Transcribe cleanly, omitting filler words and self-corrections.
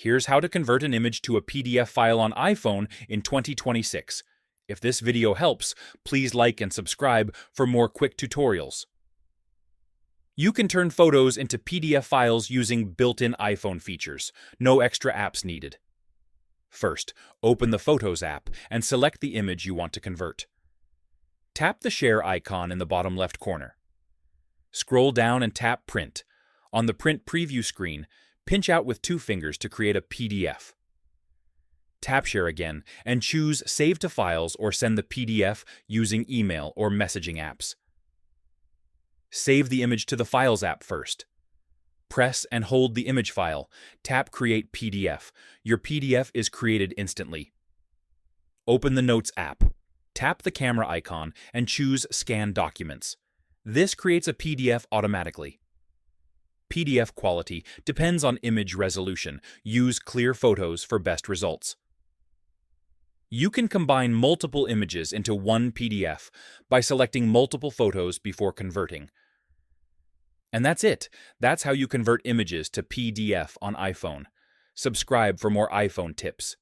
Here's how to convert an image to a PDF file on iPhone in 2026. If this video helps, please like and subscribe for more quick tutorials. You can turn photos into PDF files using built-in iPhone features. No extra apps needed. First, open the Photos app and select the image you want to convert. Tap the Share icon in the bottom left corner. Scroll down and tap Print. On the Print preview screen, pinch out with 2 fingers to create a PDF. Tap Share again and choose Save to Files or send the PDF using email or messaging apps. Save the image to the Files app first. Press and hold the image file. Tap Create PDF. Your PDF is created instantly. Open the Notes app. Tap the camera icon and choose Scan Documents. This creates a PDF automatically. PDF quality depends on image resolution. Use clear photos for best results. You can combine multiple images into one PDF by selecting multiple photos before converting. And that's it. That's how you convert images to PDF on iPhone. Subscribe for more iPhone tips.